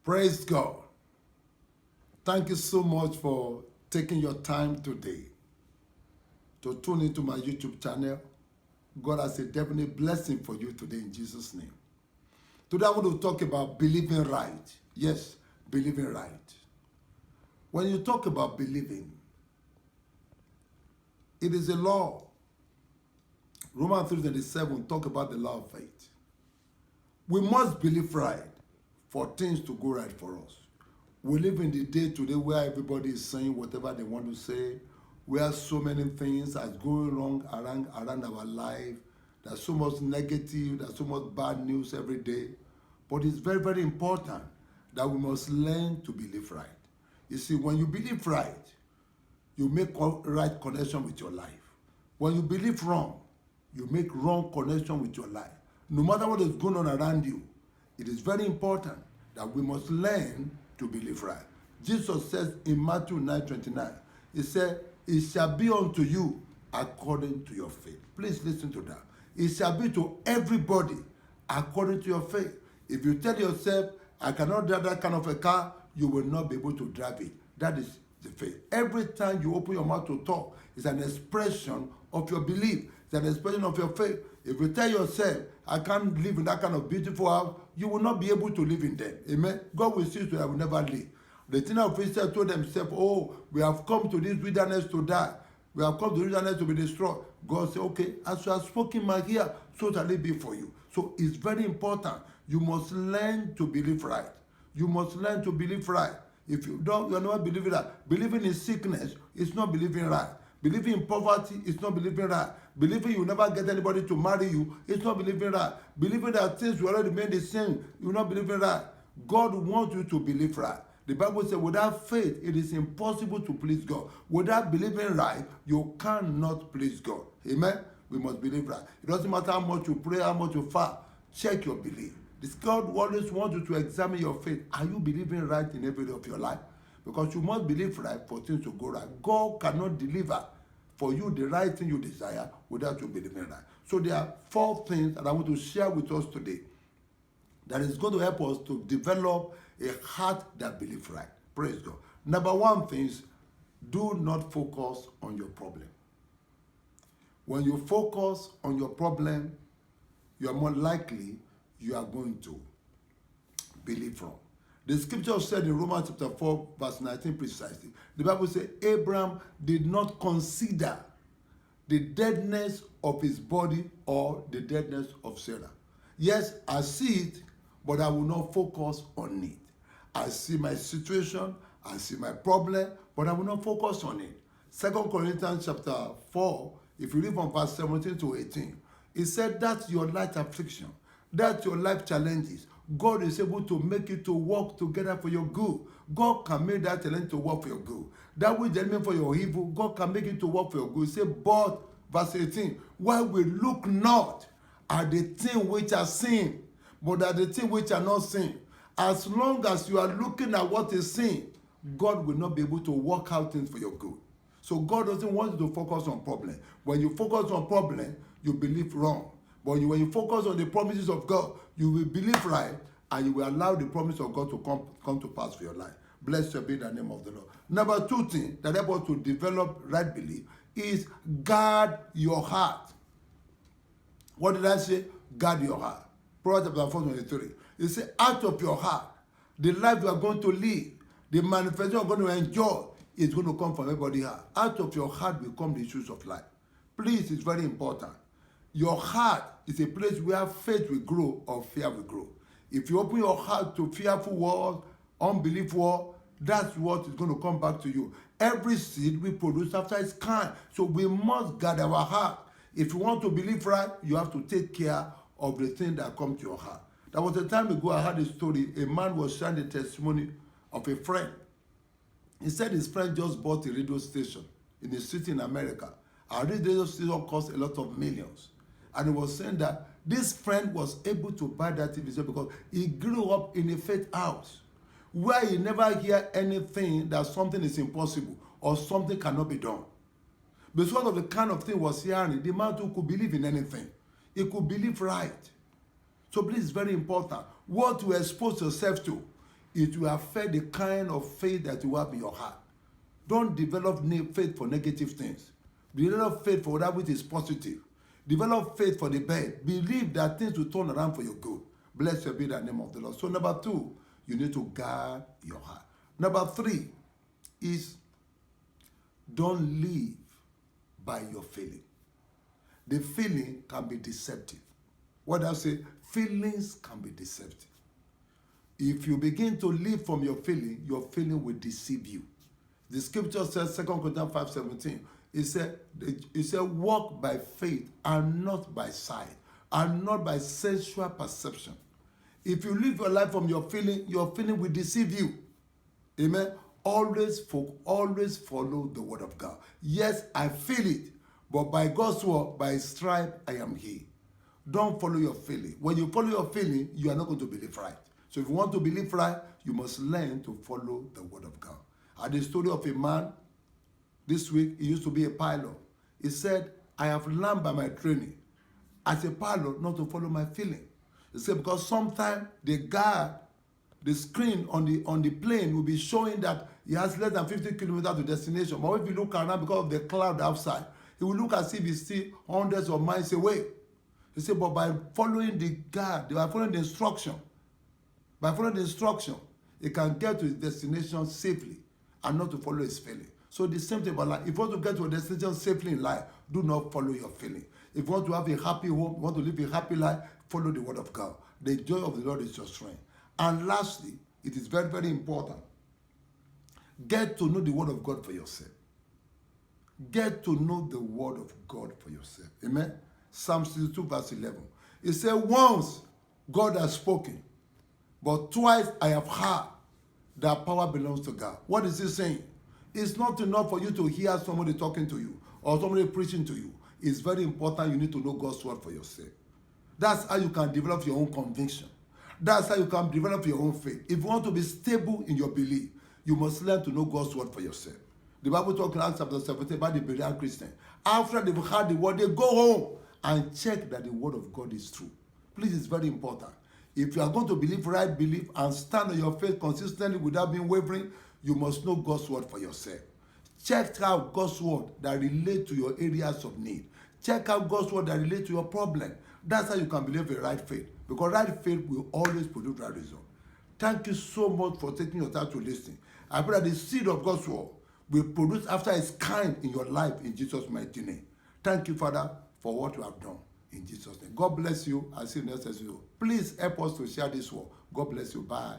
Praise God. Thank you so much for taking your time today to tune into my YouTube channel. God has a definite blessing for you today in Jesus' name. Today I want to talk about believing right. Yes, believing right. When you talk about believing, it is a law. Romans 3:27 talk about the law of faith. We must believe right for things to go right for us. We live in the day today where everybody is saying whatever they want to say, where so many things are going wrong around our life. There's so much negative, there's so much bad news every day. But it's very, very important that we must learn to believe right. You see, when you believe right, you make right connection with your life. When you believe wrong, you make wrong connection with your life. No matter what is going on around you, it is very important that we must learn to believe right. Jesus says in Matthew 9:29, he said, "It shall be unto you according to your faith." Please listen to that. It shall be to everybody according to your faith. If you tell yourself, "I cannot drive that kind of a car," you will not be able to drive it. That is the faith. Every time you open your mouth to talk, it's an expression of your belief. It's an expression of your faith. If you tell yourself, "I can't live in that kind of beautiful house," you will not be able to live in them. Amen. God will see to that I will never live. The children of Israel told themselves, "Oh, we have come to this wilderness to die. We have come to this wilderness to be destroyed." God said, "Okay, as you have spoken my ear, so shall it be for you." So it's very important. You must learn to believe right. You must learn to believe right. If you don't, you are not believing right. Believing in sickness is not believing right. Believing in poverty is not believing right. Believing you will never get anybody to marry you is not believing right. Believing that things will already remain the same, you will not believing right. God wants you to believe right. The Bible says without faith, it is impossible to please God. Without believing right, you cannot please God. Amen? We must believe right. It doesn't matter how much you pray, how much you fast. Check your belief. This God always wants you to examine your faith. Are you believing right in every day of your life? Because you must believe right for things to go right. God cannot deliver for you the right thing you desire without you believing right. So there are 4 things that I want to share with us today that is going to help us to develop a heart that believes right. Praise God. Number 1 thing is, do not focus on your problem. When you focus on your problem, you are more likely you are going to believe wrong. The scripture said in Romans chapter 4, verse 19 precisely, the Bible says, Abraham did not consider the deadness of his body or the deadness of Sarah. Yes, I see it, but I will not focus on it. I see my situation, I see my problem, but I will not focus on it. 2 Corinthians chapter 4, if you read from verse 17 to 18, it said that's your light affliction, that's your life challenges. God is able to make it to work together for your good. God can make that challenge to work for your good. That which is meant for your evil, God can make it to work for your good. He said, but, verse 18, while we look not at the thing which are seen, but at the thing which are not seen. As long as you are looking at what is seen, God will not be able to work out things for your good. So God doesn't want you to focus on problem. When you focus on problem, you believe wrong. But when you focus on the promises of God, you will believe right, and you will allow the promise of God to come to pass for your life. Blessed be the name of the Lord. Number 2 thing that helps us to develop right belief is guard your heart. What did I say? Guard your heart. Proverbs chapter 4:23. It says, out of your heart, the life you are going to live, the manifestation you are going to enjoy, is going to come from everybody's heart. Out of your heart will come the issues of life. Please, it's very important. Your heart is a place where faith will grow or fear will grow. If you open your heart to fearful words, unbelief world, that's what is going to come back to you. Every seed we produce after its kind. So we must guard our heart. If you want to believe right, you have to take care of the thing that comes to your heart. There was a time ago I had a story. A man was sharing the testimony of a friend. He said his friend just bought a radio station in a city in America. And this radio station cost a lot of millions. And he was saying that this friend was able to buy that TV station because he grew up in a faith house where he never hear anything that something is impossible or something cannot be done. Because of the kind of thing was hearing, the man too could believe in anything. He could believe right. So please, it's very important. What you expose yourself to it will affect the kind of faith that you have in your heart. Don't develop faith for negative things. Develop faith for that which is positive. Develop faith for the bad. Believe that things will turn around for your good. Blessed be the name of the Lord. So number 2, you need to guard your heart. Number 3 is don't live by your feeling. The feeling can be deceptive. What I say, feelings can be deceptive. If you begin to live from your feeling will deceive you. The scripture says, 2 Corinthians 5:17, it said, walk by faith and not by sight, and not by sensual perception. If you live your life from your feeling will deceive you. Amen. Always follow the word of God. Yes, I feel it, but by God's word, by His stripe, I am healed. Don't follow your feeling. When you follow your feeling, you are not going to believe right. So if you want to believe right, you must learn to follow the word of God. I had the story of a man this week. He used to be a pilot. He said, I have learned by my training as a pilot not to follow my feeling. He said, because sometimes the screen on the plane will be showing that he has less than 50 kilometers to destination. But if you look around because of the cloud outside, it will look as if he's still hundreds of miles away. He said, but by following by following the instruction, he can get to his destination safely and not to follow his feeling. So the same thing about life. If you want to get to a destination safely in life, do not follow your feeling. If you want to have a happy home, you want to live a happy life, follow the word of God. The joy of the Lord is your strength. And lastly, it is very, very important. Get to know the word of God for yourself. Get to know the word of God for yourself. Amen? Psalm 62 verse 11. It says, once God has spoken, but twice I have heard that power belongs to God. What is he saying? It's not enough for you to hear somebody talking to you or somebody preaching to you. It's very important you need to know God's word for yourself. That's how you can develop your own conviction. That's how you can develop your own faith. If you want to be stable in your belief, you must learn to know God's word for yourself. The Bible talks in Acts chapter 17 about the Berean Christian. After they've heard the word, they go home and check that the word of God is true. Please, it's very important. If you are going to believe right belief and stand on your faith consistently without being wavering, you must know God's word for yourself. Check out God's word that relates to your areas of need. Check out God's word that relates to your problem. That's how you can believe in right faith. Because right faith will always produce right result. Thank you so much for taking your time to listen. I pray that the seed of God's word will produce after its kind in your life in Jesus' mighty name. Thank you, Father, for what you have done in Jesus' name. God bless you. I'll see you next time. Please help us to share this word. God bless you. Bye.